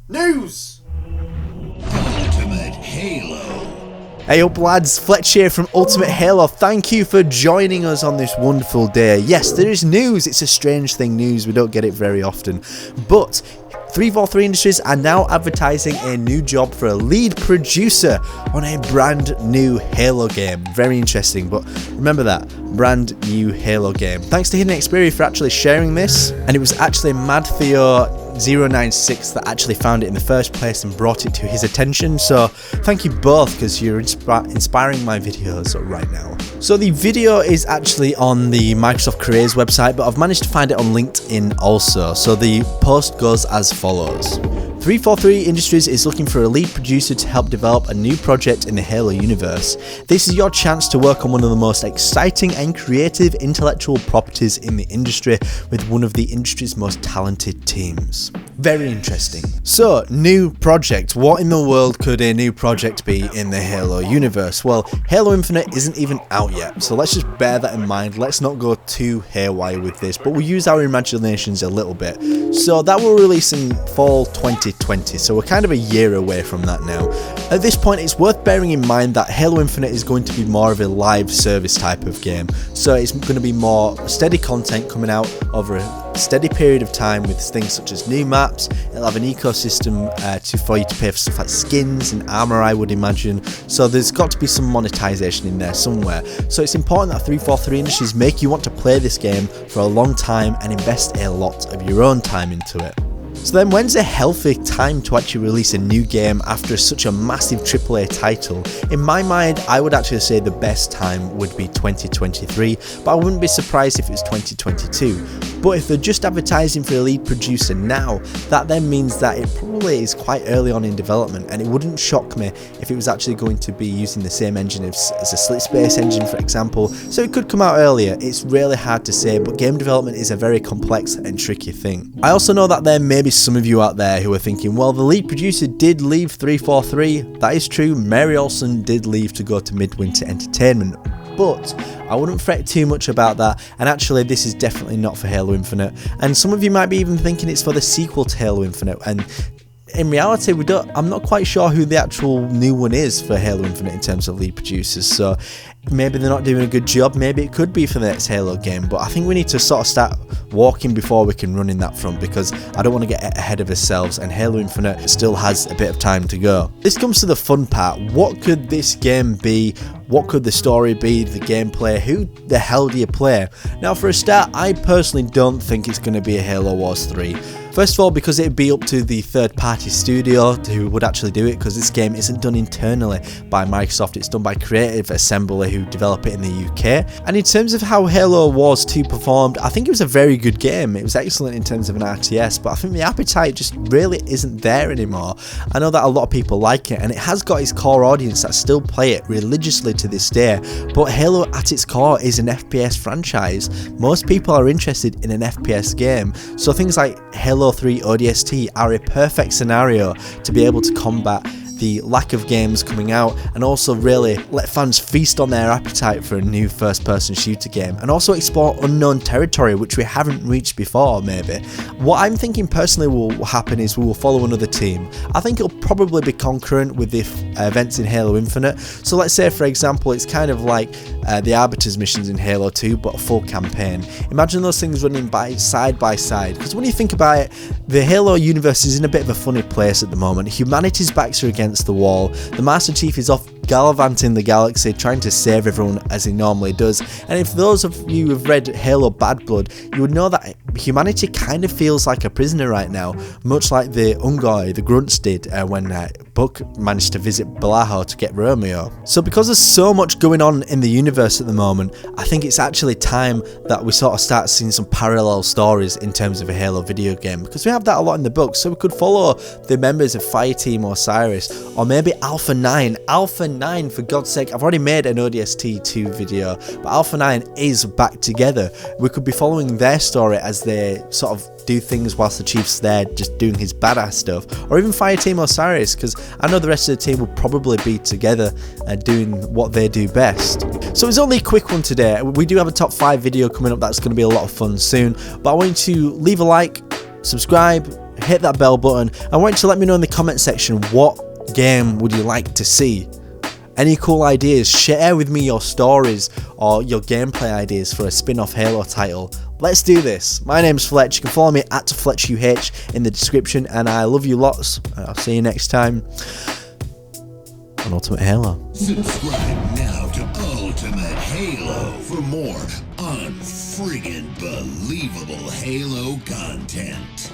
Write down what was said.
News! Ultimate Halo. Hey up lads, Fletch here from Ultimate Halo. Thank you for joining us on this wonderful day. Yes, there is news. It's a strange thing, news. We don't get it very often. But 343 Industries are now advertising a new job for a lead producer on a brand new Halo game. Very interesting, but remember that, brand new Halo game. Thanks to Hidden Xperia for actually sharing this, and it was actually MadTheo096 that actually found it in the first place and brought it to his attention, so thank you both because you're inspiring my videos right now. So the video is actually on the Microsoft Careers website, but I've managed to find it on LinkedIn also. So the post goes as follows. 343 Industries is looking for a lead producer to help develop a new project in the Halo universe. This is your chance to work on one of the most exciting and creative intellectual properties in the industry with one of the industry's most talented teams. Very interesting. So, new project. What in the world could a new project be in the Halo universe? Well, Halo Infinite isn't even out yet, so let's just bear that in mind. Let's not go too haywire with this, but we'll use our imaginations a little bit. So that will release in fall 2020, so we're kind of a year away from that now. At this point, it's worth bearing in mind that Halo Infinite is going to be more of a live service type of game, so it's going to be more steady content coming out over a steady period of time with things such as new maps. It'll have an ecosystem for you to pay for stuff like skins and armor, I would imagine, so there's got to be some monetization in there somewhere. So it's important that 343 Industries make you want to play this game for a long time and invest a lot of your own time into it. So then when's a healthy time to actually release a new game after such a massive AAA title? In my mind, I would actually say the best time would be 2023, but I wouldn't be surprised if it's 2022. But if they're just advertising for a lead producer now, that then means that it probably is quite early on in development, and it wouldn't shock me if it was actually going to be using the same engine as a Split Space engine, for example, so it could come out earlier. It's really hard to say, but game development is a very complex and tricky thing. I also know that there may be some of you out there who are thinking, well, the lead producer did leave 343. That is true, Mary Olsen did leave to go to Midwinter Entertainment, but I wouldn't fret too much about that, and actually this is definitely not for Halo Infinite, and some of you might be even thinking it's for the sequel to Halo Infinite, and in reality I'm not quite sure who the actual new one is for Halo Infinite in terms of lead producers, so maybe they're not doing a good job, maybe it could be for the next Halo game, but I think we need to sort of start walking before we can run in that front, because I don't want to get ahead of ourselves, and Halo Infinite still has a bit of time to go. This comes to the fun part. What could this game be? What could the story be, the gameplay? Who the hell do you play? Now for a start, I personally don't think it's going to be a Halo Wars 3. First of all, because it'd be up to the third-party studio who would actually do it, because this game isn't done internally by Microsoft, it's done by Creative Assembly who develop it in the UK. And in terms of how Halo Wars 2 performed, I think it was a very good game. It was excellent in terms of an RTS, but I think the appetite just really isn't there anymore. I know that a lot of people like it, and it has got its core audience that still play it religiously to this day, but Halo at its core is an FPS franchise. Most people are interested in an FPS game, so things like Halo 3 ODST are a perfect scenario to be able to combat the lack of games coming out, and also really let fans feast on their appetite for a new first-person shooter game, and also explore unknown territory which we haven't reached before. Maybe what I'm thinking personally will happen is we will follow another team. I think it'll probably be concurrent with the events in Halo Infinite, so let's say for example it's kind of like the Arbiter's missions in Halo 2 but a full campaign. Imagine those things running side by side, because when you think about it, the Halo universe is in a bit of a funny place at the moment. Humanity's backs are against the wall, the Master Chief is off gallivanting the galaxy trying to save everyone as he normally does, and if those of you who've read Halo Bad Blood, you would know that humanity kind of feels like a prisoner right now, much like the Ungoi, the Grunts did when Buck managed to visit Balaho to get Romeo. So because there's so much going on in the universe at the moment, I think it's actually time that we sort of start seeing some parallel stories in terms of a Halo video game, because we have that a lot in the books, so we could follow the members of Fireteam Osiris, or maybe Alpha 9. Alpha 9, for God's sake, I've already made an ODST 2 video, but Alpha 9 is back together. We could be following their story as they sort of do things whilst the Chief's there just doing his badass stuff, or even Fireteam Osiris, because I know the rest of the team will probably be together doing what they do best. So it's only a quick one today. We do have a top 5 video coming up that's going to be a lot of fun soon, but I want you to leave a like, subscribe, hit that bell button. I want you to let me know in the comment section, what game would you like to see? Any cool ideas? Share with me your stories or your gameplay ideas for a spin-off Halo title. Let's do this. My name's Fletch. You can follow me at FletchUH in the description, and I love you lots. I'll see you next time on Ultimate Halo. Subscribe now to Ultimate Halo for more unfriggin' believable Halo content.